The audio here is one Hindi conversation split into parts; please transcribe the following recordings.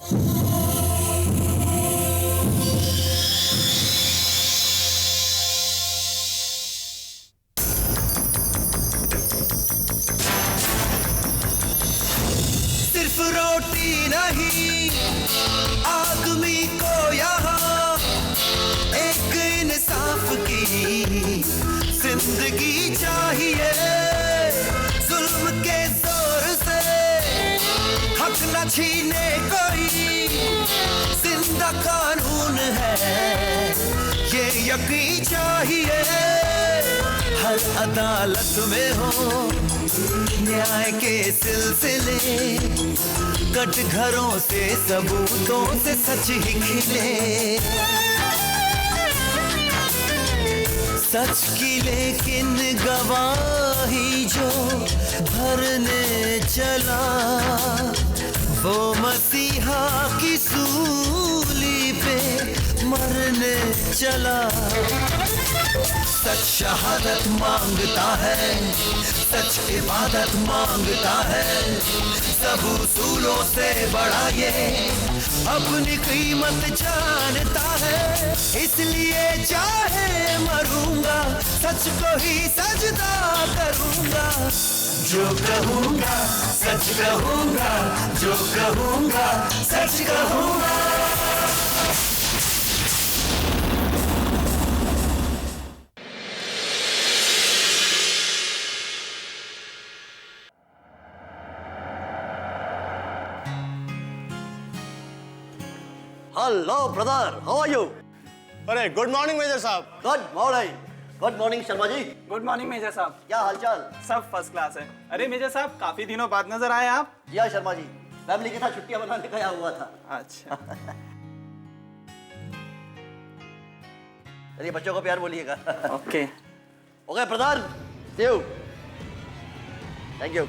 सिर्फ रोटी नहीं आदमी को यहाँ एक इंसाफ की जिंदगी चाहिए। जुल्म के जोर से हक न छीने कोई, जिंदा कानून है ये यकीन चाहिए। हर अदालत में हो न्याय के सिलसिले, कटघरों से सबूतों से सच ही खिले। सच की लेकिन गवाही जो भरने चला, वो मसीहा की सूली पे मरने चला। सच शहादत मांगता है, सच इबादत मांगता है। सब उसूलों से बड़ा ये अपनी कीमत जानता है। इसलिए चाहे मरूंगा सच को ही सजदा करूंगा। जो कहूंगा सच कहूंगा, जो कहूंगा सच कहूंगा। Hello brother, how are you? अरे गुड मॉर्निंग मेजर साहब। Good morning Sharma ji. Good morning major साहब। क्या हालचाल? सब फर्स्ट क्लास है। अरे मेजर साहब, काफी दिनों बाद नजर आए आप। जी हाँ शर्मा जी, फैमिली के साथ छुट्टियां मनाने गया हुआ था। अच्छा। चलिए बच्चों को प्यार बोलिएगा। Okay okay brother, see you. Thank you.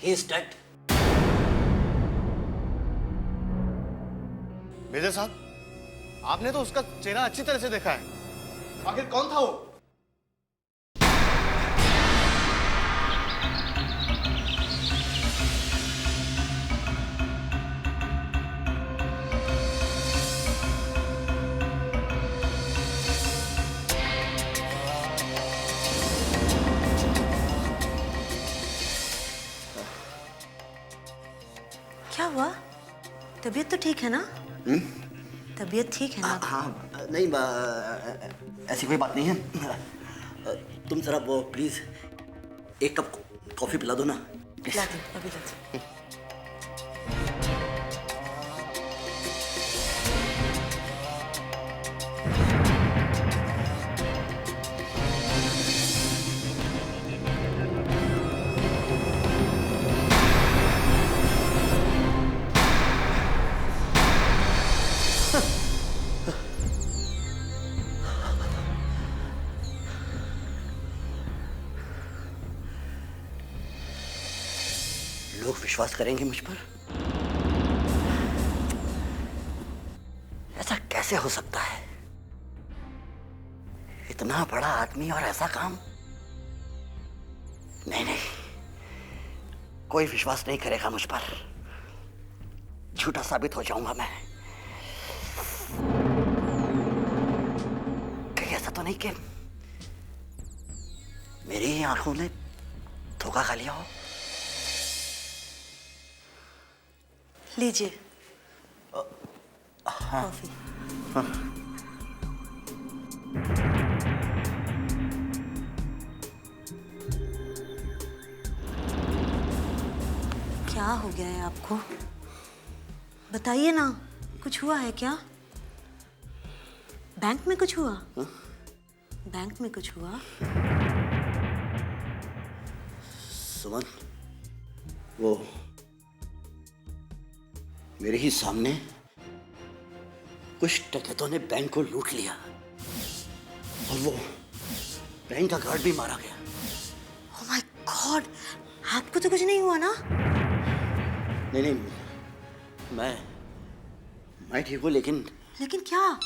He is dead. Major साहब, आपने तो उसका चेहरा अच्छी तरह से देखा है। आखिर कौन था वो? क्या हुआ? तबीयत तो ठीक है ना? तबीयत ठीक है ना? हाँ नहीं, ऐसी कोई बात नहीं है। तुम जरा वो प्लीज एक कप कॉफी पिला दो ना। पिला दो, अभी ला दो। विश्वास करेंगे मुझ पर? ऐसा कैसे हो सकता है? इतना बड़ा आदमी और ऐसा काम? नहीं नहीं, कोई विश्वास नहीं करेगा मुझ पर। झूठा साबित हो जाऊंगा मैं। कहीं ऐसा तो नहीं कि मेरी ही आंखों ने धोखा खा लिया हो? लीजिए कॉफी। क्या हो गया है आपको? बताइए ना, कुछ हुआ है क्या? बैंक में कुछ हुआ? बैंक में कुछ हुआ? सुमन, वो मेरे ही सामने कुछ डकैतों ने बैंक को लूट लिया और वो बैंक का गार्ड भी मारा गया। ओह माय गॉड, आपको तो कुछ नहीं हुआ ना? नहीं नहीं, मैं ठीक हूँ, लेकिन क्या?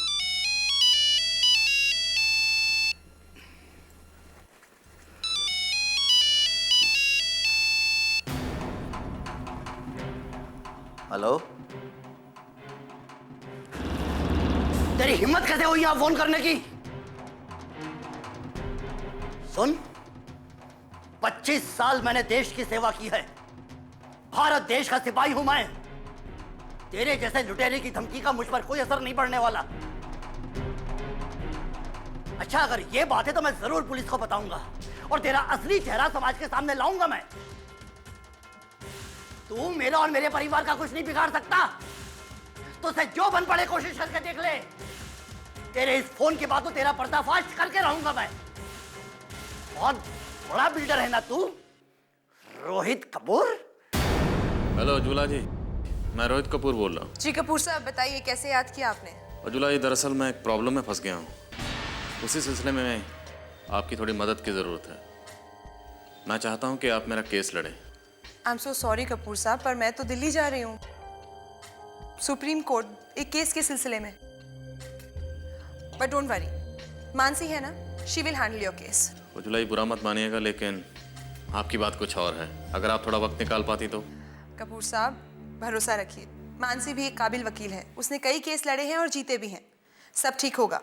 हेलो, तेरी हिम्मत कैसे हुई यहाँ फोन करने की? सुन, 25 साल मैंने देश की सेवा की है। भारत देश का सिपाही हूं मैं। तेरे जैसे लुटेरे की धमकी का मुझ पर कोई असर नहीं पड़ने वाला। अच्छा, अगर ये बात है तो मैं जरूर पुलिस को बताऊंगा और तेरा असली चेहरा समाज के सामने लाऊंगा मैं। तू मेरा और मेरे परिवार का कुछ नहीं बिगाड़ सकता। तो उसे जो बन पड़े कोशिश करके देख ले। तेरे इस फोन के बाद तो तेरा पर्दाफाश करके रहूंगा मैं। बहुत बड़ा बिल्डर है ना तू, रोहित कपूर। हेलो अजुला जी, मैं रोहित कपूर बोल रहा हूँ। जी कपूर साहब, बताइए कैसे याद किया आपने? अजुला जी, दरअसल मैं एक प्रॉब्लम में फंस गया हूँ। उसी सिलसिले में आपकी थोड़ी मदद की ज़रूरत है। मैं चाहता हूँ कि आप मेरा केस लड़ें। I am so sorry Kapoor साहब, पर मैं तो दिल्ली जा रही हूँ सुप्रीम कोर्ट एक केस के सिलसिले में। बट डोंट वरी, मानसी है ना, she will handle your case. अजुला जी, बुरा मत मानिएगा, लेकिन आपकी बात कुछ और है। अगर आप थोड़ा वक्त निकाल पाती तो। कपूर साहब, भरोसा रखिए, मानसी भी एक काबिल वकील है। उसने कई केस लड़े हैं और जीते भी हैं। सब ठीक होगा।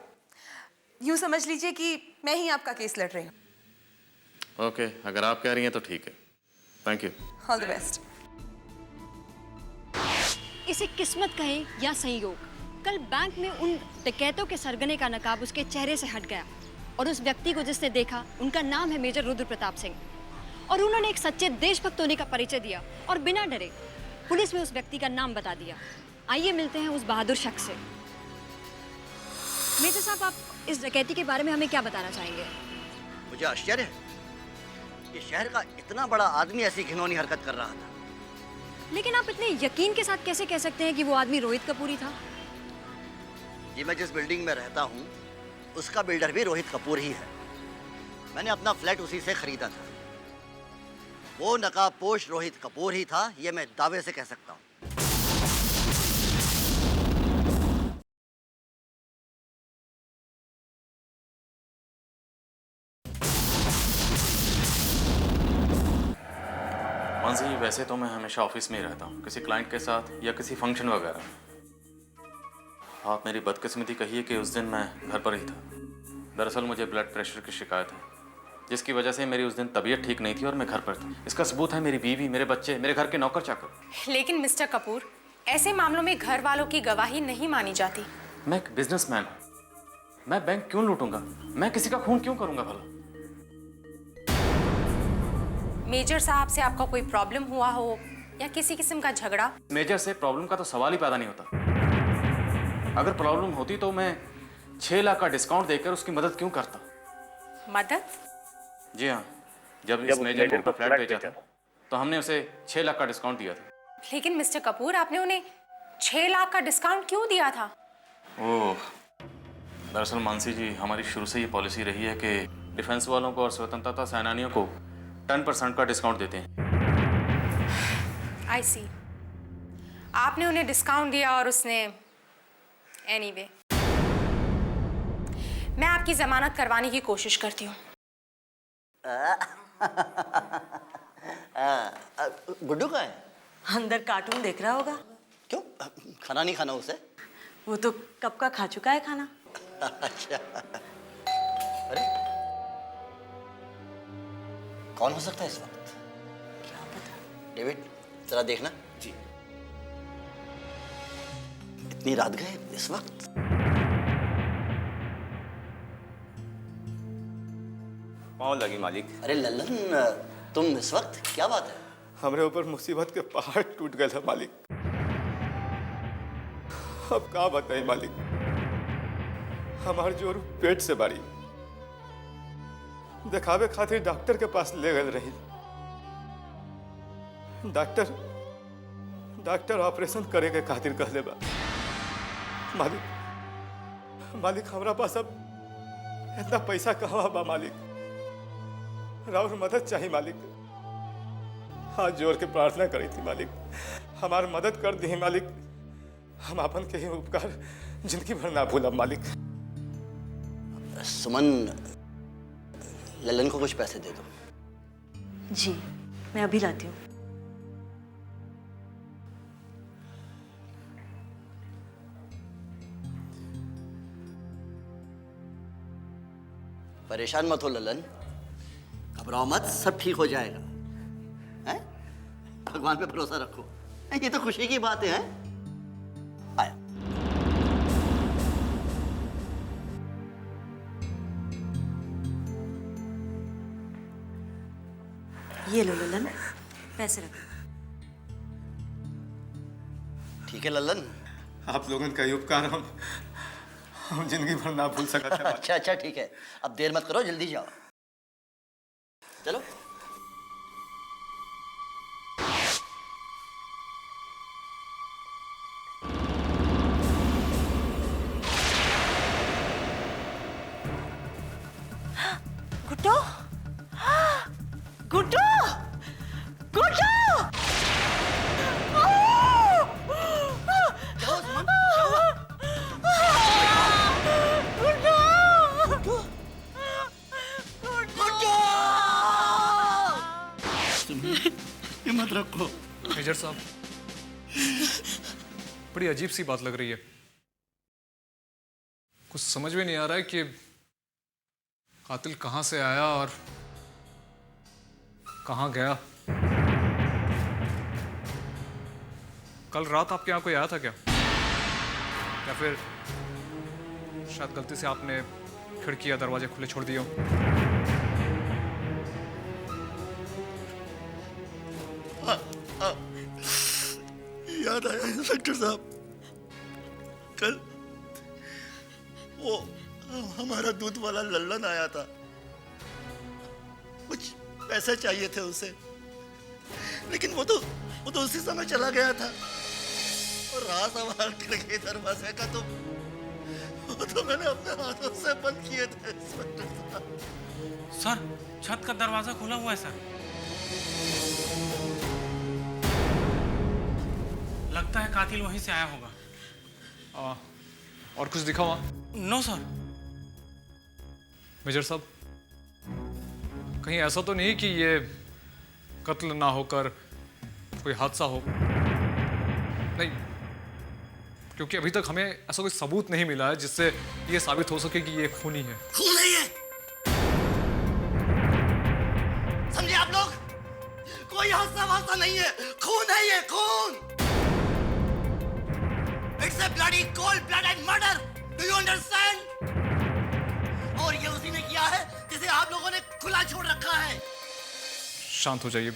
यूँ समझ लीजिए कि मैं ही आपका केस लड़ रही हूँ। ओके, अगर आप कह रही हैं तो ठीक है। Thank you. All the best. इसे किस्मत कहें या संयोग, कल बैंक में उन डकैतों के सरगने का नकाब उसके चेहरे से हट गया और उस व्यक्ति को जिसने देखा, उनका नाम है मेजर रुद्र प्रताप सिंह, और उन्होंने एक सच्चे देशभक्त होने का परिचय दिया और बिना डरे पुलिस में उस व्यक्ति का नाम बता दिया। आइए मिलते हैं उस बहादुर शख्स से। मेजर साहब, आप इस डकैती के बारे में हमें क्या बताना चाहेंगे? मुझे आश्चर्य है कि शहर का इतना बड़ा आदमी ऐसी घिनौनी हरकत कर रहा था। लेकिन आप इतने यकीन के साथ कैसे कह सकते हैं कि वो आदमी रोहित कपूर ही था? जी, मैं जिस बिल्डिंग में रहता हूँ उसका बिल्डर भी रोहित कपूर ही है। मैंने अपना फ्लैट उसी से खरीदा था। वो नकाबपोश रोहित कपूर ही था, ये मैं दावे से कह सकता हूँ। मानसी जी, वैसे तो मैं हमेशा ऑफिस में ही रहता हूँ, किसी क्लाइंट के साथ या किसी फंक्शन वगैरह। आप मेरी बदकिस्मती कहिए कि उस दिन मैं घर पर ही था। दरअसल मुझे ब्लड प्रेशर की शिकायत है, जिसकी वजह से मेरी उस दिन तबीयत ठीक नहीं थी और मैं घर पर था। इसका सबूत है मेरी बीवी, मेरे बच्चे, मेरे घर के नौकर चाकर। लेकिन मिस्टर कपूर, ऐसे मामलों में घर वालों की गवाही नहीं मानी जाती। मैं एक बिजनेसमैन हूँ। मैं बैंक क्यों लूटूंगा? मैं किसी का खून क्यों करूंगा भला? मेजर साहब से आपका कोई प्रॉब्लम हुआ हो या किसी किस्म का झगड़ा? मेजर से प्रॉब्लम का तो सवाल ही पैदा नहीं होता। अगर प्रॉब्लम होती तो मैं 6 लाख का डिस्काउंट देकर उसकी मदद क्यों करता? मदद? जी हाँ, जब इस मेजर को अपना फ्लैट बेचा था तो हमने उसे 6 लाख का डिस्काउंट दिया था। लेकिन मिस्टर कपूर, आपने उन्हें 6 लाख का डिस्काउंट क्यों दिया था? ओह, दरअसल मानसी जी, हमारी शुरू से ये पॉलिसी रही है कि डिफेंस वालों को और स्वतंत्रता सेनानियों को 10% का डिस्काउंट देते हैं। आई सी, आपने उन्हें डिस्काउंट दिया और उसने एनीवे मैं आपकी जमानत करवाने की कोशिश करती हूँ। गुड्डू का है? अंदर कार्टून देख रहा होगा। क्यों, खाना नहीं खाना उसे? वो तो कब का खा चुका है खाना। अच्छा, अरे कौन हो सकता है इस वक्त? क्या पता। डेविड जरा देखना। जी। इतनी रात गए इस वक्त? पाँव लगी मालिक। अरे लल्लन, तुम इस वक्त, क्या बात है? हमारे ऊपर मुसीबत के पहाड़ टूट गए थे मालिक। अब क्या बताएं मालिक, हमार जोर पेट से बारी दिखावे खातिर डॉक्टर के पास ले गए रही। डॉक्टर ऑपरेशन करे के खातिर कहले बा। मालिक हमरा पास अब इतना पैसा कहाँ बा मालिक? राउर मदद चाहिए मालिक। हाथ जोड़ के प्रार्थना करी थी मालिक, हमार मदद कर दी मालिक। हम अपन के ही उपकार जिंदगी भर ना भूलब मालिक। सुमन, लल्लन को कुछ पैसे दे दो। जी, मैं अभी लाती हूँ। परेशान मत हो लल्लन, घबराओ मत, सब ठीक हो जाएगा। हैं? भगवान पे भरोसा रखो। ये तो खुशी की बात है। आया। ये लो लल्लन, पैसे रखो। ठीक है लल्लन। आप लोगों का ये उपकार हम जिंदगी भर ना भूल सकते हैं। अच्छा ठीक है, अब देर मत करो, जल्दी जाओ। चलो। गुड्डू, गुड्डू, गुड्डू! हिम्मत रखो। मेजर साहब, बड़ी अजीब सी बात लग रही है। कुछ समझ में नहीं आ रहा है कि कातिल कहां से आया और कहां गया। कल रात आपके यहाँ कोई आया था क्या? या फिर शायद गलती से आपने खिड़की या दरवाजे खुले छोड़ दिए हो? याद आया इंस्पेक्टर साहब, कल वो हमारा दूध वाला लल्लन आया था। कुछ पैसे चाहिए थे उसे, लेकिन वो तो उसी समय चला गया था। और रहा सवाल खिड़की दरवाजे का, तो वो तो मैंने अपने हाथों से बंद किए थे इंस्पेक्टर साहब। सर, छत का दरवाजा खुला हुआ है सर। लगता है कातिल वहीं से आया होगा। और कुछ दिखा वहां? No sir. मेजर साहब, कहीं ऐसा तो नहीं कि ये कत्ल ना होकर कोई हादसा हो? नहीं, क्योंकि अभी तक हमें ऐसा कोई सबूत नहीं मिला है जिससे ये साबित हो सके कि ये खूनी है। खून नहीं है, समझे आप लोग? कोई हादसा वादसा नहीं है, खून है ये, खून। It's a bloody cold-blooded murder. Do you understand? और ये उसी ने किया है जिसे आप लोगों ने खुला छोड़ रखा है। शांत हो जाइए,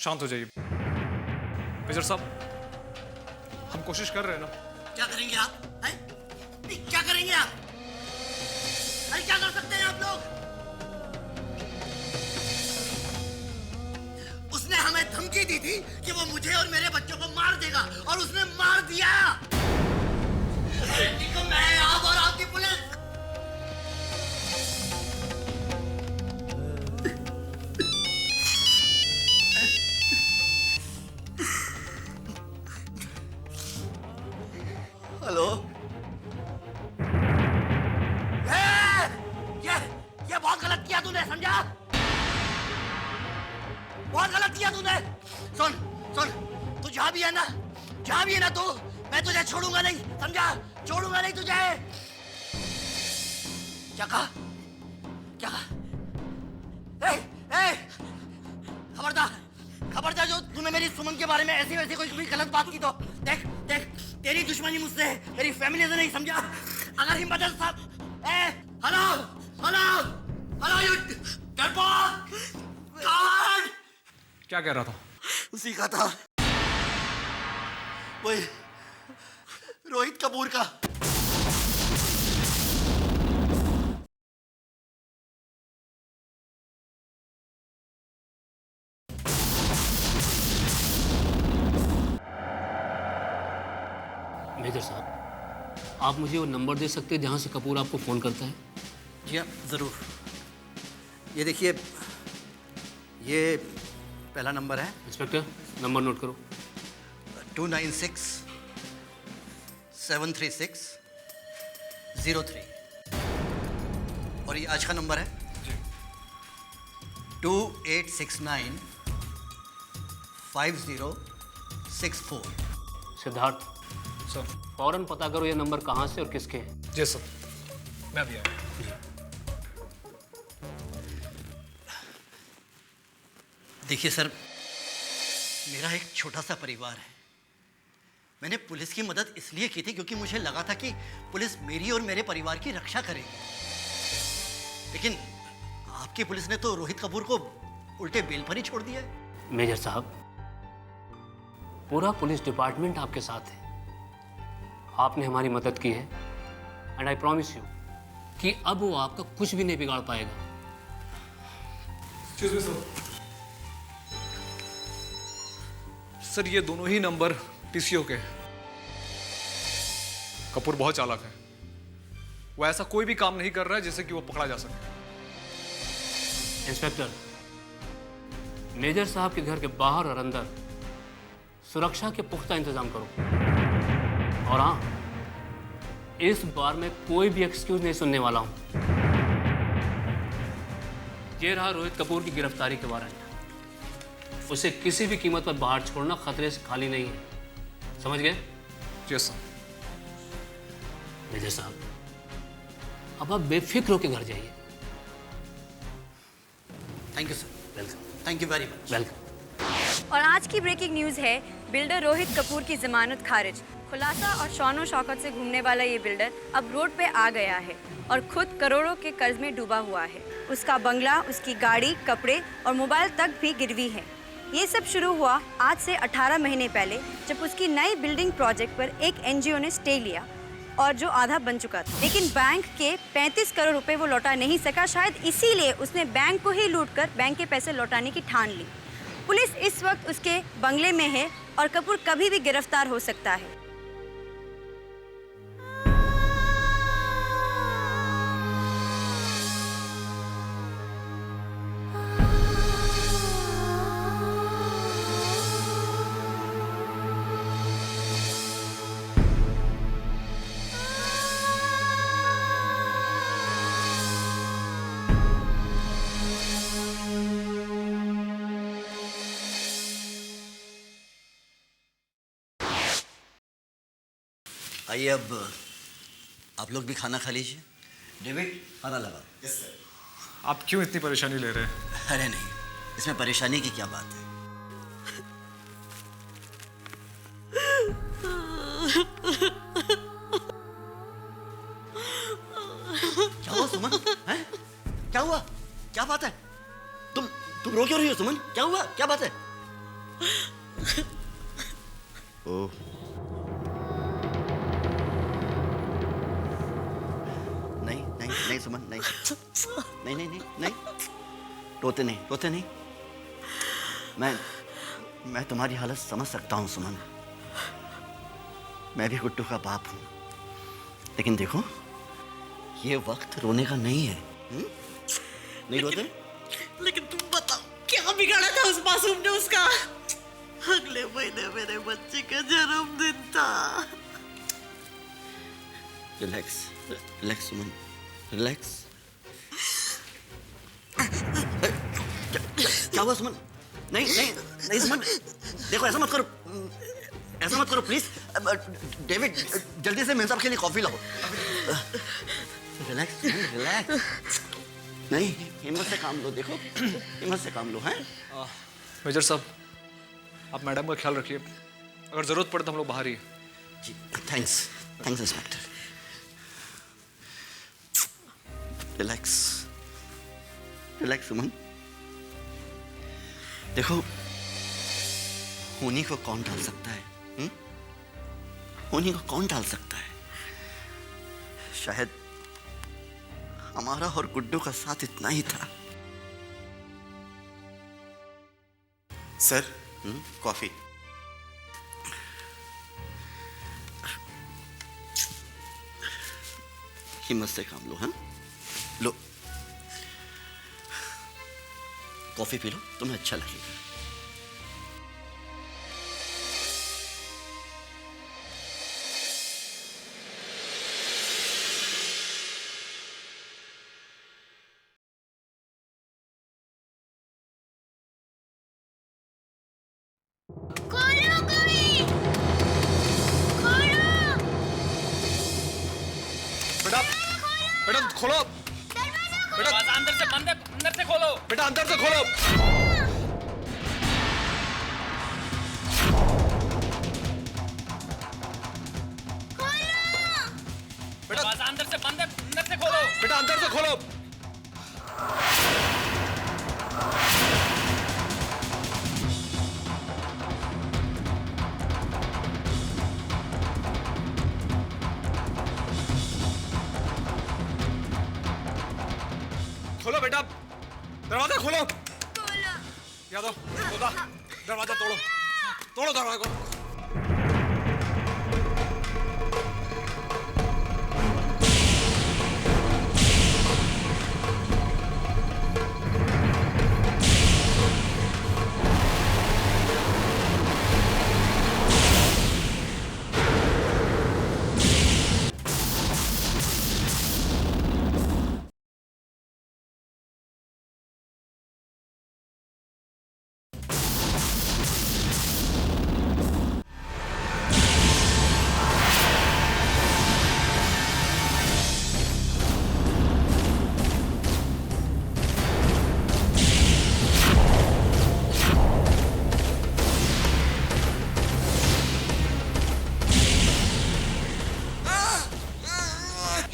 शांत हो जाइए। मेजर साहब, हम कोशिश कर रहे हैं ना। क्या करेंगे आप? हैं? क्या करेंगे आप? अरे क्या कर सकते हैं आप लोग? उसने हमें धमकी दी थी कि वो मुझे और मेरे बच्चों को मार देगा, और उसने मार दिया। मैं आप और आपकी पुलिस। हेलो। ये बहुत गलत किया तूने, समझा? बहुत गलत किया तूने। सुन, तू जहां भी है ना तू, मैं तुझे छोड़ूंगा नहीं, समझा? छोड़ूंगा नहीं तुझे। क्या कहा? खबरदार जो तूने मेरी सुमन के बारे में ऐसी वैसी कोई गलत बात की तो देख तेरी दुश्मनी मुझसे है, मेरी फैमिली से नहीं, समझा? अगर हिम्मत है साहब। हेलो यू डरपोक। कौन? क्या कह रहा था? उसी का था, वही रोहित कपूर का। मेजर साहब, आप मुझे वो नंबर दे सकते हैं जहां से कपूर आपको फ़ोन करता है? जी हाँ, ज़रूर। ये देखिए, ये पहला नंबर है। इंस्पेक्टर, नंबर नोट करो। 296-736-03। और ये आज का नंबर है 2869-5064। सिद्धार्थ सर। फौरन पता करो ये नंबर कहाँ से और किसके हैं। जी सर, मैं भी आया। देखिए सर, मेरा एक छोटा सा परिवार है। मैंने पुलिस की मदद इसलिए की थी क्योंकि मुझे लगा था कि पुलिस मेरी और मेरे परिवार की रक्षा करेगी। लेकिन आपकी पुलिस ने तो रोहित कपूर को उल्टे बेल पर ही छोड़ दिया है। मेजर साहब, पूरा पुलिस डिपार्टमेंट आपके साथ है। आपने हमारी मदद की है एंड आई प्रॉमिस यू कि अब वो आपका कुछ भी नहीं बिगाड़ पाएगा। सर, ये दोनों ही नंबर टीसीओ के हैं। कपूर बहुत चालाक है। वो ऐसा कोई भी काम नहीं कर रहा है जिससे कि वो पकड़ा जा सके। इंस्पेक्टर, मेजर साहब के घर के बाहर और अंदर सुरक्षा के पुख्ता इंतजाम करो। और हाँ, इस बार मैं कोई भी एक्सक्यूज नहीं सुनने वाला हूं। ये रहा रोहित कपूर की गिरफ्तारी के वारंट। उसे किसी भी कीमत पर बाहर छोड़ना खतरे से खाली नहीं है, समझ गए? Yes sir. मेजर साहब, अब आप बेफिक्र होकर घर जाइए। Thank you sir. Welcome. Thank you very much. Welcome. और आज की ब्रेकिंग न्यूज़ है, बिल्डर रोहित कपूर की जमानत खारिज। खुलासा और शानो शौकत से घूमने वाला ये बिल्डर अब रोड पे आ गया है और खुद करोड़ों के कर्ज में डूबा हुआ है। उसका बंगला, उसकी गाड़ी, कपड़े और मोबाइल तक भी गिरवी है। ये सब शुरू हुआ आज से 18 महीने पहले, जब उसकी नई बिल्डिंग प्रोजेक्ट पर एक एनजीओ ने स्टे लिया और जो आधा बन चुका था। लेकिन बैंक के 35 करोड़ रुपए वो लौटा नहीं सका। शायद इसीलिए उसने बैंक को ही लूटकर बैंक के पैसे लौटाने की ठान ली। पुलिस इस वक्त उसके बंगले में है और कपूर कभी भी गिरफ्तार हो सकता है। आइए, अब आप लोग भी खाना खा लीजिए। डेविड, खाना लगा। Yes sir. आप क्यों इतनी परेशानी ले रहे हैं? अरे नहीं, इसमें परेशानी की क्या बात है। क्या हुआ सुमन? हैं? क्या हुआ? क्या बात है? तुम रो क्यों रही हो सुमन? क्या हुआ? क्या बात है? ओह, नहीं सुमन, नहीं नहीं नहीं नहीं नहीं, रोते नहीं। मैं तुम्हारी हालत समझ सकता हूँ सुमन। मैं भी गुड्डू का बाप हूँ। लेकिन देखो, ये वक्त रोने का नहीं है। नहीं रोते? लेकिन तुम बताओ, क्या बिगाड़ा था उस मासूम ने उसका? अगले महीने मेरे बच्चे का जन्मदिन था। रिलैक्स रिलैक्स सुमन, रिलैक्स। क्या हुआ सुमन? नहीं नहीं नहीं सुमन, देखो ऐसा मत करो, ऐसा मत करो प्लीज। डेविड जल्दी से मेरे साहब के लिए कॉफी लाओ। रिलैक्स रिलैक्स, नहीं हिम्मत से काम लो, देखो हिम्मत से काम लो। हैं मेजर साहब, आप मैडम का ख्याल रखिए, अगर जरूरत पड़े तो हम लोग बाहर ही हैं। जी thanks, thanks inspector. Relax relax Suman, देखो होनी को कौन डाल सकता है? होनी को कौन डाल सकता है? शायद हमारा और गुड्डू का साथ इतना ही था। Sir coffee. हिम्मत से काम लो। हैं लो कॉफी पी लो, तुम्हें अच्छा लगेगा। बेटा बेटा खोलो, बेटा अंदर से बंद है, अंदर से खोलो। बेटा अंदर से खोलो। बेटा अंदर से बंद है, अंदर से खोलो। बेटा अंदर से खोलो। खोलो बेटा, दरवाजा खोलो। यादव दरवाजा तोड़ो, तोड़ो दरवाजा को।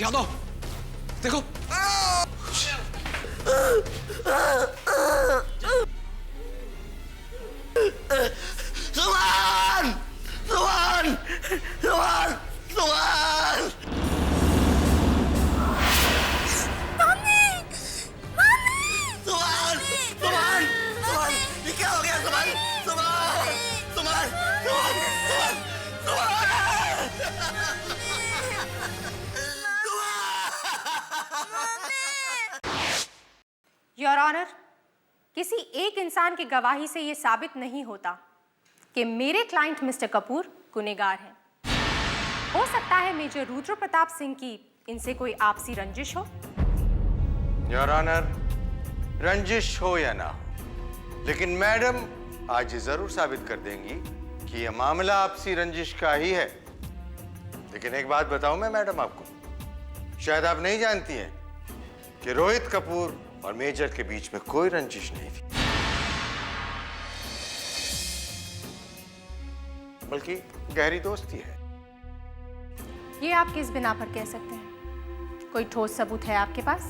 यादव देखो, सुमन सुमन सुमन सुमन। मम्मी मम्मी सुमन सुमन सुमन, ये क्या हो गया सुमन? सुमन सुमन सुमन सुमन सुमन। योर ऑनर, किसी एक इंसान की गवाही से यह साबित नहीं होता कि मेरे क्लाइंट मिस्टर कपूर गुनहगार हैं। हो सकता है मेजर रुद्र प्रताप सिंह की इनसे कोई आपसी रंजिश हो। योर ऑनर, रंजिश हो या ना हो, लेकिन मैडम आज ये जरूर साबित कर देंगी कि यह मामला आपसी रंजिश का ही है। लेकिन एक बात बताऊं मैं मैडम आपको, शायद आप नहीं जानती हैं कि रोहित कपूर और मेजर के बीच में कोई रंजिश नहीं थी, बल्कि गहरी दोस्ती है। ये आप किस बिना पर कह सकते हैं? कोई ठोस सबूत है आपके पास?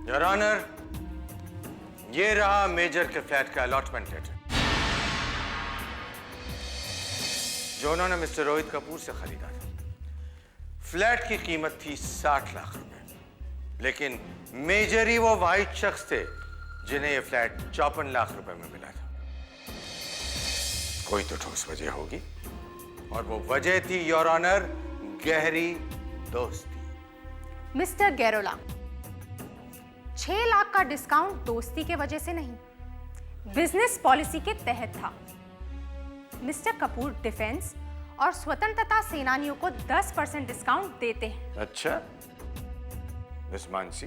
योर ऑनर, ये रहा मेजर के फ्लैट का अलॉटमेंट लेटर जो उन्होंने मिस्टर रोहित कपूर से खरीदा था। फ्लैट की कीमत थी 60 लाख रुपए, लेकिन मेजर ही वो वाहिद शख्स थे जिन्हें ये फ्लैट 54 लाख रुपए में मिला था। कोई तो ठोस वजह होगी, और वो वजह थी योर ऑनर गहरी दोस्ती। मिस्टर गैरोला, 6 लाख का डिस्काउंट दोस्ती के वजह से नहीं, बिजनेस पॉलिसी के तहत था। मिस्टर कपूर डिफेंस और स्वतंत्रता सेनानियों को 10% डिस्काउंट देते हैं। अच्छा मिस मानसी,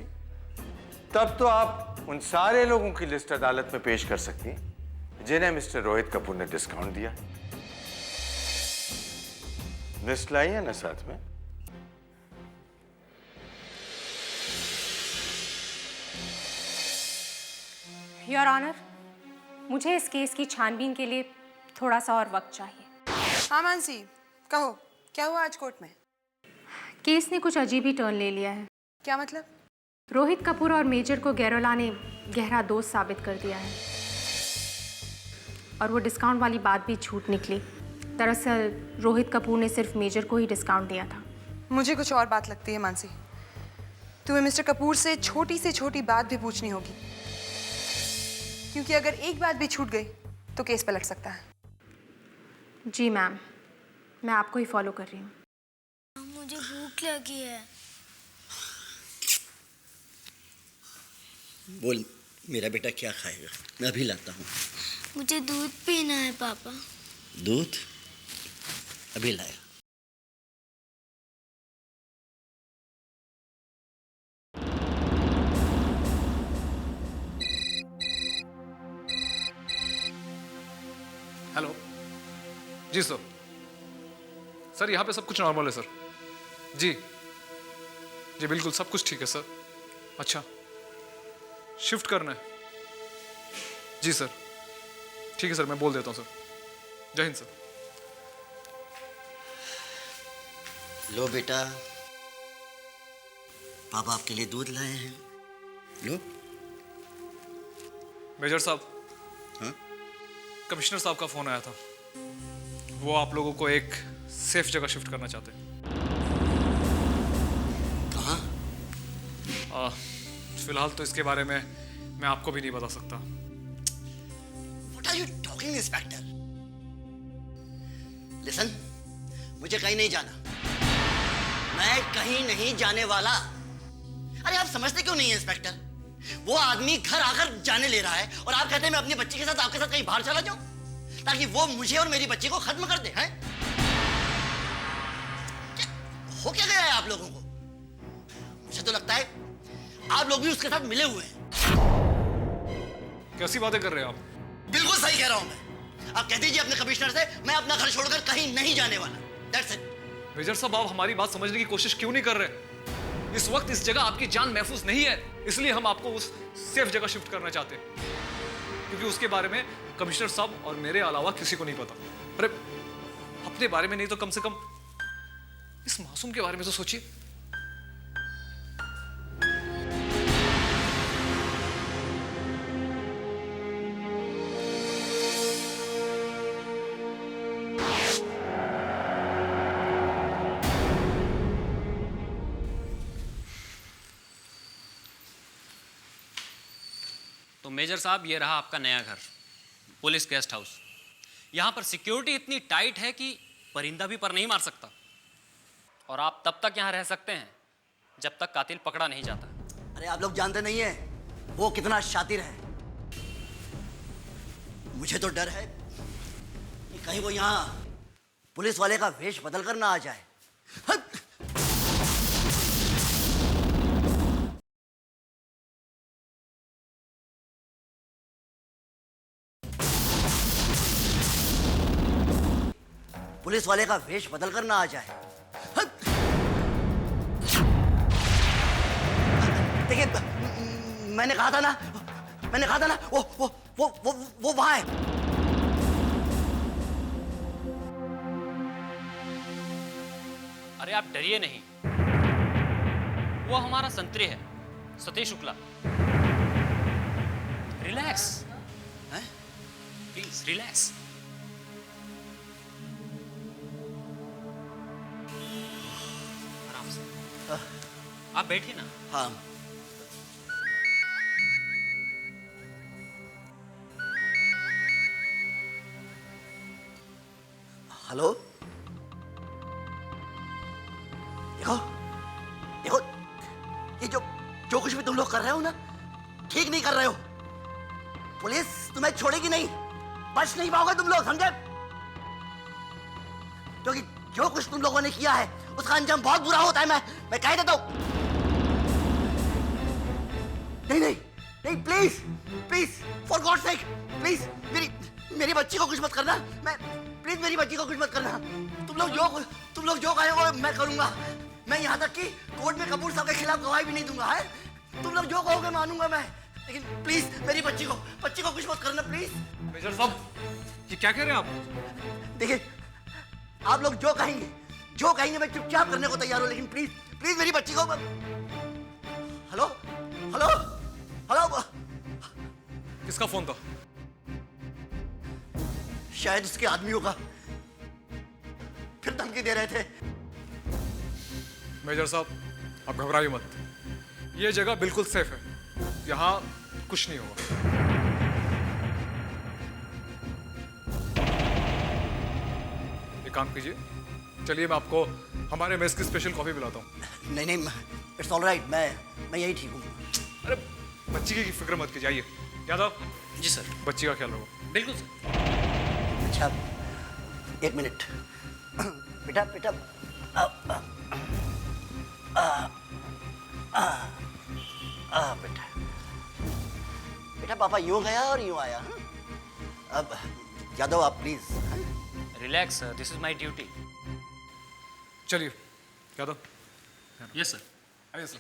तब तो आप उन सारे लोगों की लिस्ट अदालत में पेश कर सकती हैं जिन्हें मिस्टर रोहित कपूर ने डिस्काउंट दिया। लिस्ट लाई है ना साथ में? योर ऑनर, मुझे इस केस की छानबीन के लिए थोड़ा सा और वक्त चाहिए। हाँ मानसी, कहो क्या हुआ आज कोर्ट में? केस ने कुछ अजीब ही टर्न ले लिया है। क्या मतलब? रोहित कपूर और मेजर को गैरोला ने गहरा दोस्त साबित कर दिया है और वो डिस्काउंट वाली बात भी झूठ निकली। दरअसल रोहित कपूर ने सिर्फ मेजर को ही डिस्काउंट दिया था। मुझे कुछ और बात लगती है मानसी। तुम्हें मिस्टर कपूर से छोटी बात भी पूछनी होगी, क्योंकि अगर एक बात भी छूट गई तो केस पलट सकता है। जी मैम, मैं आपको ही फॉलो कर रही हूँ। मुझे भूख लगी है। बोल मेरा बेटा क्या खाएगा, मैं अभी लाता हूँ। मुझे दूध पीना है पापा। दूध अभी लाया। हेलो जी सर। सर यहाँ पे सब कुछ नॉर्मल है सर। जी जी बिल्कुल सब कुछ ठीक है सर। अच्छा शिफ्ट करना है? जी सर ठीक है सर, मैं बोल देता हूँ सर। जय हिंद सर। लो बेटा, पापा आपके लिए दूध लाए हैं, लो। मेजर साहब, हाँ? कमिश्नर साहब का फोन आया था। वो आप लोगों को एक सेफ जगह शिफ्ट करना चाहते हैं। कहाँ? फिलहाल तो इसके बारे में मैं आपको भी नहीं बता सकता। What are you talking, inspector? Listen, मुझे कहीं नहीं जाना। मैं कहीं नहीं जाने वाला। अरे आप समझते क्यों नहीं है इंस्पेक्टर? वो आदमी घर आकर जाने ले रहा है और आप कहते हैं मैं अपनी बच्ची के साथ आपके साथ कहीं बाहर चला जाऊं ताकि वो मुझे और मेरी बच्ची को खत्म कर दे। हैं? हो क्या गया है आप लोगों को? मुझे तो लगता है आप लोग भी उसके साथ मिले हुए हैं। कैसी बातें कर रहे हैं आप? बिल्कुल सही कह रहा हूं मैं। आप कह दीजिए अपने कमिश्नर से मैं अपना घर छोड़कर कहीं नहीं जाने वाला। That's it. मेजर साहब, आप हमारी बात समझने की कोशिश क्यों नहीं कर रहे? इस वक्त इस जगह आपकी जान महफूज नहीं है, इसलिए हम आपको उस सेफ जगह शिफ्ट करना चाहते हैं, क्योंकि उसके बारे में कमिश्नर साहब और मेरे अलावा किसी को नहीं पता। अरे अपने बारे में नहीं तो कम से कम इस मासूम के बारे में तो सोचिए। तो मेजर साहब, ये रहा आपका नया घर, पुलिस गेस्ट हाउस। यहाँ पर सिक्योरिटी इतनी टाइट है कि परिंदा भी पर नहीं मार सकता, और आप तब तक यहाँ रह सकते हैं जब तक कातिल पकड़ा नहीं जाता। अरे आप लोग जानते नहीं है वो कितना शातिर है। मुझे तो डर है कि कहीं वो यहाँ पुलिस वाले का वेश बदल कर ना आ जाए। पुलिस वाले का वेश बदल कर ना आ जाए। देखिए, मैंने कहा था ना वो वहां है। अरे आप डरिए नहीं, वो हमारा संतरी है, Satish Shukla. Relax, please relax. आप बैठिए ना। हाँ। हेलो, देखो देखो, ये जो कुछ भी तुम लोग कर रहे हो ना, ठीक नहीं कर रहे हो। पुलिस तुम्हें छोड़ेगी नहीं, बच नहीं पाओगे तुम लोग, समझे? क्योंकि जो कुछ तुम लोगों ने किया है उसका अंजाम बहुत बुरा होता है। मैं कह देता हूँ। नहीं नहीं नहीं, please please, for God sake, please मेरी बच्ची को कुछ मत करना। प्लीज मेरी बच्ची को कुछ मत करना। तुम लोग जो कहोगे मैं करूंगा। मैं यहाँ तक कि कोर्ट में कपूर साहब के खिलाफ गवाही भी नहीं दूंगा। है तुम लोग जो कहोगे मानूंगा मैं, लेकिन प्लीज मेरी बच्ची को कुछ मत करना प्लीज। मेजर साहब ये क्या कह रहे हैं आप? देखिए आप लोग जो कहेंगे मैं चुपचाप करने को तैयार हूँ, लेकिन प्लीज प्लीज मेरी बच्ची को। हेलो हेलो हेलो, किसका फोन था? शायद उसके आदमियों का, फिर धमकी दे रहे थे। मेजर साहब आप घबराइए मत, ये जगह बिल्कुल सेफ है, यहाँ कुछ नहीं होगा। एक काम कीजिए, चलिए मैं आपको हमारे मेस की स्पेशल कॉफी पिलाता हूँ। नहीं, इट्स ऑल राइट, मैं यही ठीक हूँ। अरे बच्ची की फिक्र मत कीजिए। आइए यादव। जी सर। बच्ची का ख्याल रखो। बिल्कुल सर। अच्छा एक मिनट बेटा, बेटा पापा यूं गया और यूं आया। अब यादव आप please. Relax sir, this is my duty. चलिए यादव। Yes sir. आइए सर।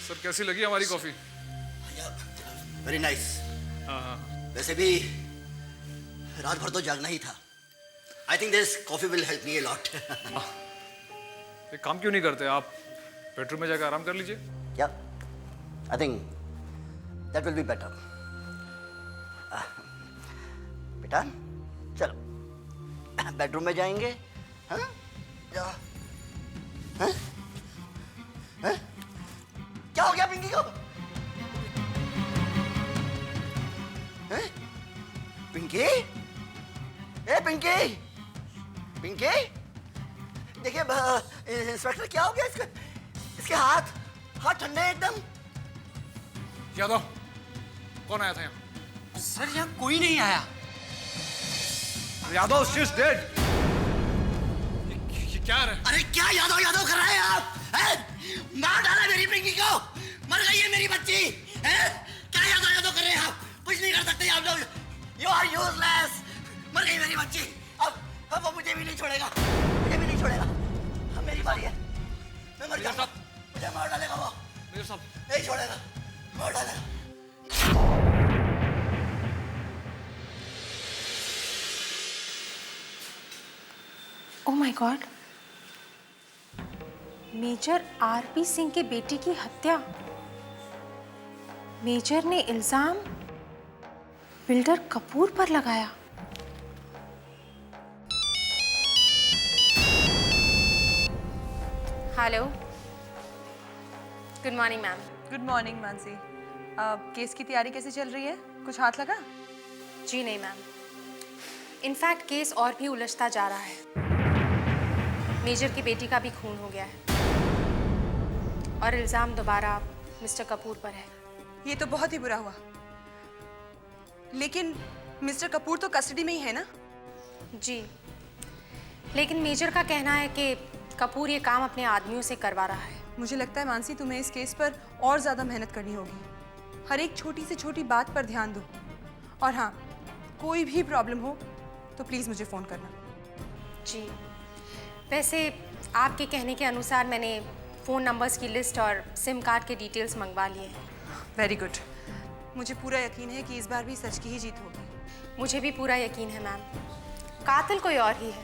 सर कैसी लगी हमारी कॉफी? Very nice. वैसे भी रात भर तो जागना ही था। I think this coffee will help me a lot. एक काम क्यों नहीं करते आप, बेडरूम में जाकर आराम कर लीजिए। क्या? I think that will be better. बेटा चलो बेडरूम में जाएंगे। हाँ? हाँ? हाँ? क्या हो गया पिंकी को? पिंकी? ए पिंकी? पिंकी? देखिए इंस्पेक्टर क्या हो गया इसके हाथ ठंडे हैं एकदम। यादव कौन आया था यहाँ? सर यहाँ कोई नहीं आया। Yadav she is dead. ये क्या है? अरे क्या यादव कर रहे हैं आप? मार डाला मेरी पिंकी को, मर गई है मेरी बच्ची। क्या यादव कर रहे हैं आप? कुछ नहीं कर सकते आप लोग। You are useless. मर गई मेरी बच्ची। अब वो मुझे भी नहीं छोड़ेगा, अब मेरी बारी है। मैं मर जाऊंगा, मुझे मार डालेगा वो। नहीं छोड़ेगा, मार डालेगा। Oh my god, major RP Singh के बेटे की हत्या। मेजर ने इल्जाम बिल्डर कपूर पर लगाया। Hello, good morning ma'am. Good morning Mansi. Case की तैयारी कैसे चल रही है? कुछ हाथ लगा? जी नहीं मैम, इनफैक्ट केस और भी उलझता जा रहा है। मेजर की बेटी का भी खून हो गया है और इल्जाम दोबारा मिस्टर कपूर पर है। ये तो बहुत ही बुरा हुआ, लेकिन मिस्टर कपूर तो कस्टडी में ही है ना? जी, लेकिन मेजर का कहना है कि कपूर ये काम अपने आदमियों से करवा रहा है। मुझे लगता है मानसी तुम्हें इस केस पर और ज़्यादा मेहनत करनी होगी। हर एक छोटी से छोटी बात पर ध्यान दो, और हाँ, कोई भी प्रॉब्लम हो तो प्लीज़ मुझे फ़ोन करना। जी, वैसे आपके कहने के अनुसार मैंने फ़ोन नंबर्स की लिस्ट और सिम कार्ड के डिटेल्स मंगवा लिए हैं। Very good. मुझे पूरा यकीन है कि इस बार भी सच की ही जीत होगी। मुझे भी पूरा यकीन है मैम। कातिल कोई और ही है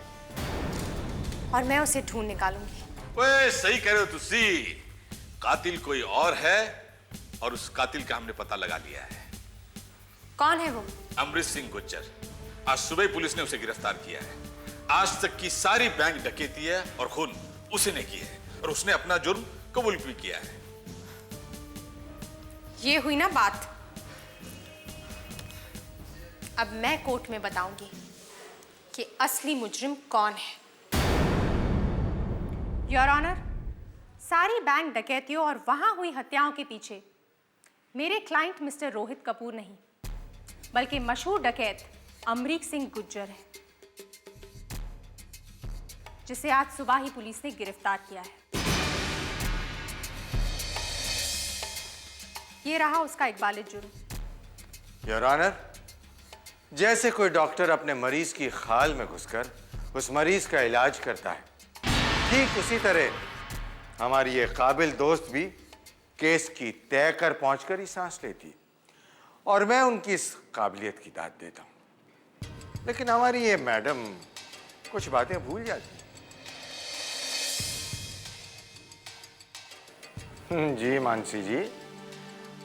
और मैं उसे ढूंढ निकालूंगी। ओए सही कह रहे हो तुसी, कातिल कोई और है और उस कातिल का हमने पता लगा लिया है। कौन है वो? अमृत सिंह गुज्जर। आज सुबह पुलिस ने उसे गिरफ्तार किया है। आज तक की सारी बैंक डकैती है और खून उसी ने की है, और उसने अपना जुर्म कबूल भी किया है। ये हुई ना बात। अब मैं कोर्ट में बताऊंगी कि असली मुजरिम कौन है। योर ऑनर, सारी बैंक डकैतियों और वहां हुई हत्याओं के पीछे मेरे क्लाइंट मिस्टर रोहित कपूर नहीं, बल्कि मशहूर डकैत अमरीक सिंह गुज्जर है, जिसे आज सुबह ही पुलिस ने गिरफ्तार किया है। ये रहा उसका इकबाल जुर्म। योर ऑनर, जैसे कोई डॉक्टर अपने मरीज की खाल में घुसकर उस मरीज का इलाज करता है, ठीक उसी तरह हमारी ये काबिल दोस्त भी केस की तय कर पहुंचकर ही सांस लेती, और मैं उनकी इस काबिलियत की दाद देता हूं। लेकिन हमारी ये मैडम कुछ बातें भूल जाती। जी मानसी जी,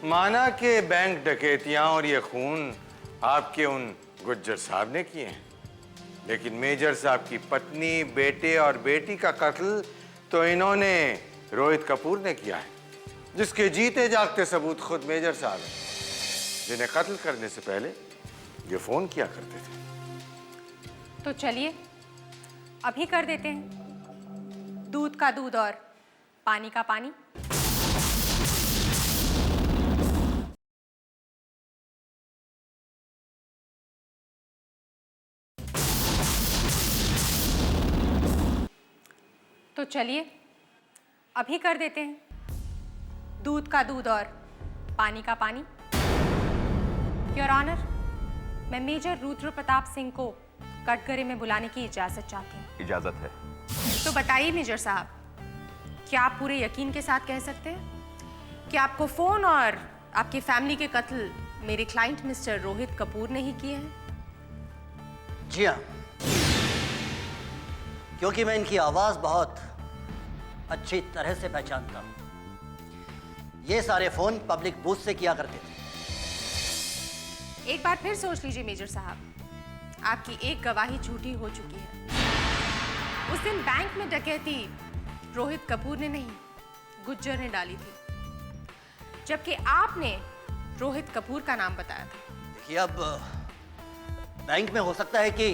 माना कि बैंक डकैतियां और ये खून आपके उन गुज्जर साहब ने किए हैं, लेकिन मेजर साहब की पत्नी, बेटे और बेटी का कत्ल तो इन्होंने रोहित कपूर ने किया है, जिसके जीते जागते सबूत खुद मेजर साहब हैं, जिन्हें कत्ल करने से पहले ये फोन किया करते थे। तो चलिए अभी कर देते हैं दूध का दूध और पानी का पानी। तो चलिए अभी कर देते हैं दूध का दूध और पानी का पानी। योर ऑनर, मैं मेजर रुद्र प्रताप सिंह को कटघरे में बुलाने की इजाजत चाहती हूँ। इजाजत है। तो बताइए मेजर साहब, क्या आप पूरे यकीन के साथ कह सकते हैं कि आपको फोन और आपकी फैमिली के कत्ल मेरे क्लाइंट मिस्टर रोहित कपूर ने ही किए हैं? जी हाँ, क्योंकि मैं इनकी आवाज बहुत अच्छी तरह से पहचानता हूं। ये सारे फोन पब्लिक बूथ से किया करते थे। एक बार फिर सोच लीजिए मेजर साहब, आपकी एक गवाही झूठी हो चुकी है। उस दिन बैंक में डकैती रोहित कपूर ने नहीं, गुज्जर ने डाली थी, जबकि आपने रोहित कपूर का नाम बताया था। कि अब बैंक में हो सकता है कि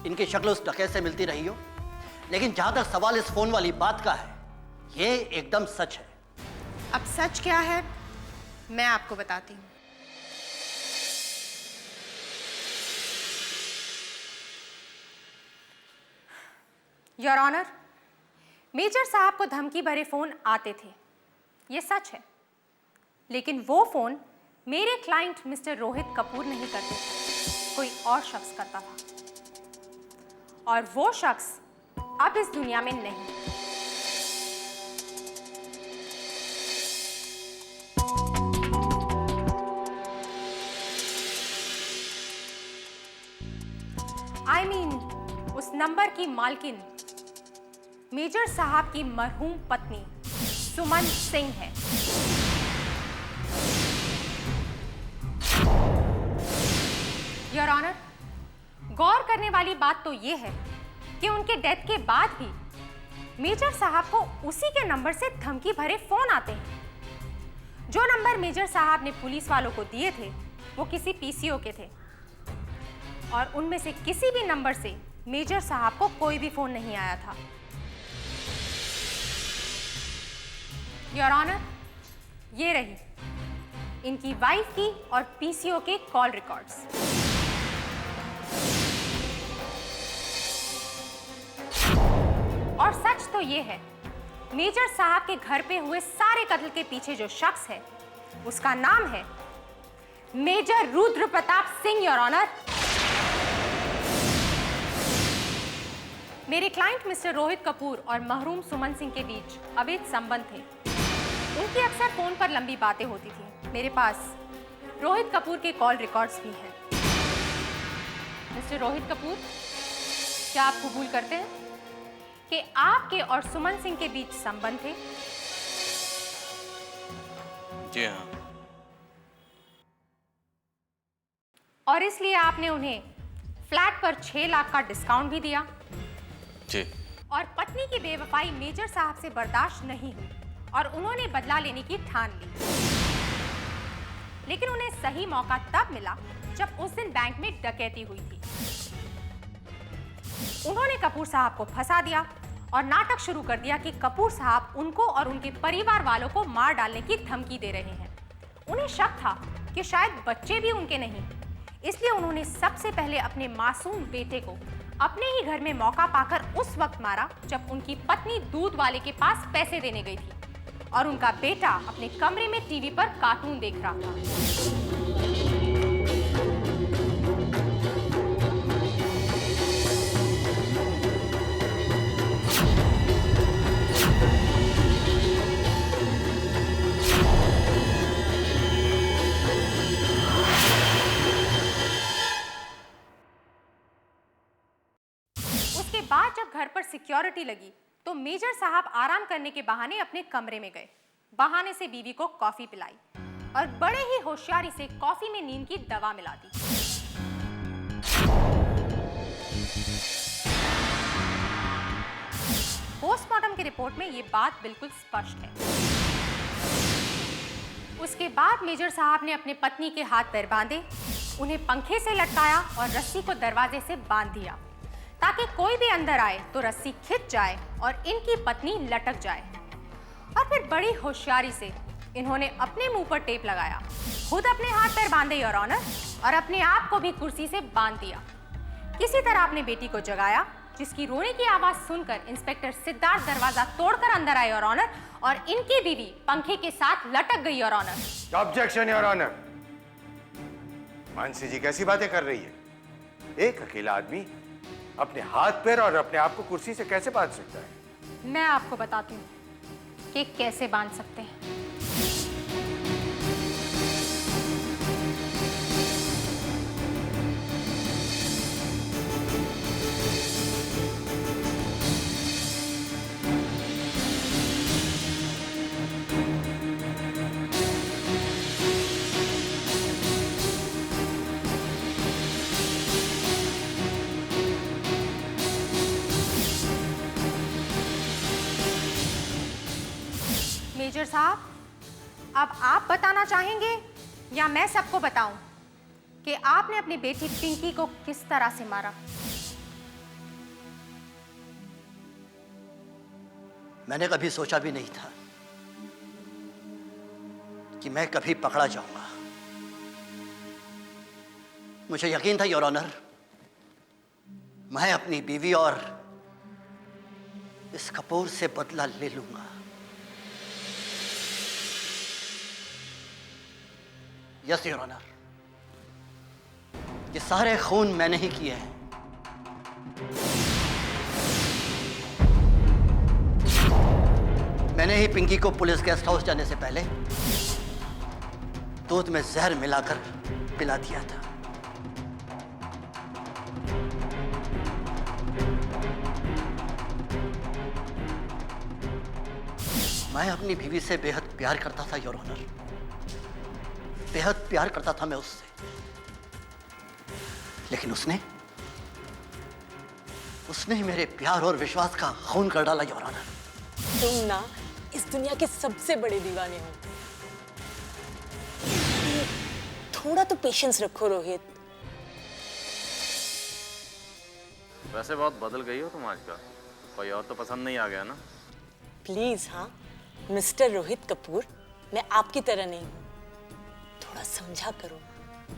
इनकी शक्ल उस डकैत से मिलती रही हो, लेकिन जहां तक सवाल इस फोन वाली बात का है, ये एकदम सच है। अब सच क्या है मैं आपको बताती हूँ। योर ऑनर, मेजर साहब को धमकी भरे फोन आते थे, ये सच है, लेकिन वो फोन मेरे क्लाइंट मिस्टर रोहित कपूर नहीं करते थे, कोई और शख्स करता था, और वो शख्स अब इस दुनिया में नहीं। I mean, उस नंबर की मालकिन मेजर साहब की मरहूम पत्नी सुमन सिंह है। योर ऑनर, गौर करने वाली बात तो यह है कि उनके डेथ के बाद भी मेजर साहब को उसी के नंबर से धमकी भरे फोन आते हैं। जो नंबर मेजर साहब ने पुलिस वालों को दिए थे वो किसी पीसीओ के थे, और उनमें से किसी भी नंबर से मेजर साहब को कोई भी फोन नहीं आया था। योर ऑनर, ये रही इनकी वाइफ की और पीसीओ के कॉल रिकॉर्ड्स। और सच तो ये है, मेजर साहब के घर पे हुए सारे कत्ल के पीछे जो शख्स है उसका नाम है major Rudra Pratap Singh. Your honour, मेरे क्लाइंट मिस्टर रोहित कपूर और मरहूम सुमन सिंह के बीच अवैध संबंध थे। उनकी अक्सर फोन पर लंबी बातें होती थी। मेरे पास रोहित कपूर के कॉल रिकॉर्ड्स भी हैं। मिस्टर रोहित कपूर, क्या आप कबूल करते हैं कि आपके और सुमन सिंह के बीच संबंध थे? जी हाँ। और इसलिए आपने उन्हें फ्लैट पर 6 लाख का डिस्काउंट भी दिया? जी। और पत्नी की बेवफाई मेजर साहब से बर्दाश्त नहीं हुई और उन्होंने बदला लेने की ठान ली। लेकिन उन्हें सही मौका तब मिला जब उस दिन बैंक में डकैती हुई थी। उन्होंने कपूर साहब को फंसा दिया और नाटक शुरू कर दिया कि कपूर साहब उनको और उनके परिवार वालों को मार डालने की धमकी दे रहे हैं। उन्हें शक था कि शायद बच्चे भी उनके नहीं, इसलिए उन्होंने सबसे पहले अपने मासूम बेटे को अपने ही घर में मौका पाकर उस वक्त मारा जब उनकी पत्नी दूध वाले के पास पैसे देने गई थी और उनका बेटा अपने कमरे में टीवी पर कार्टून देख रहा था। उसके बाद जब घर पर सिक्योरिटी लगी तो मेजर साहब आराम करने के बहाने अपने कमरे में गए। बहाने से बीवी को कॉफी पिलाई और बड़े ही होशियारी से कॉफी में नींद की दवा मिला दी। पोस्टमार्टम की रिपोर्ट में यह बात बिल्कुल स्पष्ट है। उसके बाद मेजर साहब ने अपने पत्नी के हाथ पैर बांधे, उन्हें पंखे से लटकाया और रस्सी को दरवाजे से बांध दिया ताकि कोई भी अंदर आए तो रस्सी खिंच जाए और इनकी पत्नी लटक जाए। और फिर बड़ी होशियारी से इन्होंने अपने मुंह पर टेप लगाया, खुद अपने हाथ पैर बांधे योर ऑनर, और अपने आप को भी कुर्सी से बांध दिया। किसी तरह अपने बेटी को जगाया, जिसकी रोने की आवाज सुनकर इंस्पेक्टर सिद्धार्थ दरवाजा तोड़कर अंदर आए योर ऑनर, और इनकी बीवी पंखे के साथ लटक गई your honour. Objection your honour. Mansi ji कैसी बातें कर रही है? एक अकेला आदमी अपने हाथ पैर और अपने आप को कुर्सी से कैसे बांध सकता है? मैं आपको बताती हूँ कि कैसे बांध सकते हैं। मेजर साहब, अब आप बताना चाहेंगे या मैं सबको बताऊं कि आपने अपनी बेटी पिंकी को किस तरह से मारा? मैंने कभी सोचा भी नहीं था कि मैं कभी पकड़ा जाऊंगा। मुझे यकीन था योर ऑनर, मैं अपनी बीवी और इस कपूर से बदला ले लूंगा। यस योर ऑनर, ये सारे खून मैंने ही किए हैं। मैंने ही पिंकी को पुलिस गेस्ट हाउस जाने से पहले दूध में जहर मिलाकर पिला दिया था। मैं अपनी बीवी से बेहद प्यार करता था योर ऑनर, बेहद प्यार करता था मैं उससे, लेकिन उसने ही मेरे प्यार और विश्वास का खून कर डाला योर ऑनर। तुम ना इस दुनिया के सबसे बड़े दीवाने हो। थोड़ा तो पेशेंस रखो रोहित। वैसे बहुत बदल गई हो तुम आजकल, कोई और तो पसंद नहीं आ गया ना? प्लीज हाँ मिस्टर रोहित कपूर, मैं आपकी तरह नहीं हूँ, थोड़ा समझा करो।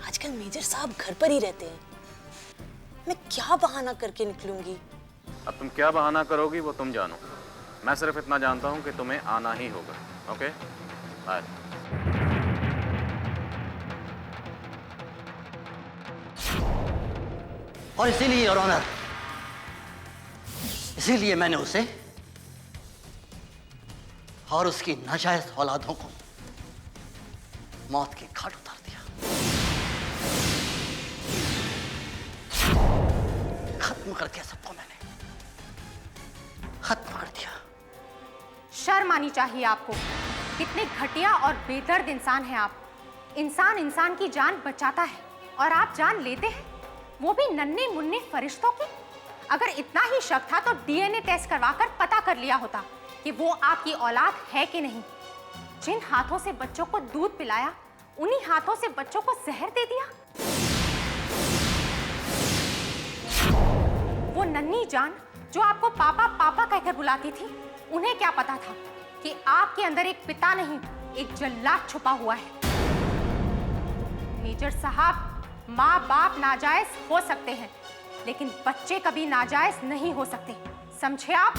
आजकल मेजर साहब घर पर ही रहते हैं, मैं क्या बहाना करके निकलूंगी? अब तुम क्या बहाना करोगी वो तुम जानो, मैं सिर्फ इतना जानता हूँ कि तुम्हें आना ही होगा। Okay bye. और इसीलिए योर ऑनर, इसीलिए मैंने उसे और उसकी नाजायज औलादों को मौत के घाट उतार दिया, खत्म कर दिया सबको, मैंने खत्म कर दिया। शर्म आनी चाहिए आपको, कितने घटिया और बेदर्द इंसान हैं आप। इंसान इंसान की जान बचाता है और आप जान लेते हैं, वो भी नन्हे मुन्ने फरिश्तों की। अगर इतना ही शक था तो डीएनए टेस्ट करवाकर पता कर लिया होता कि वो आपकी औलाद है कि नहीं। जिन हाथों से बच्चों को दूध पिलाया उन्हीं हाथों से बच्चों को जहर दे दिया। वो नन्ही जान जो आपको पापा पापा कहकर बुलाती थी, उन्हें क्या पता था कि आपके अंदर एक पिता नहीं, एक जल्लाद छुपा हुआ है। मेजर साहब, माँ बाप नाजायज हो सकते हैं, लेकिन बच्चे कभी नाजायज नहीं हो सकते, समझे आप?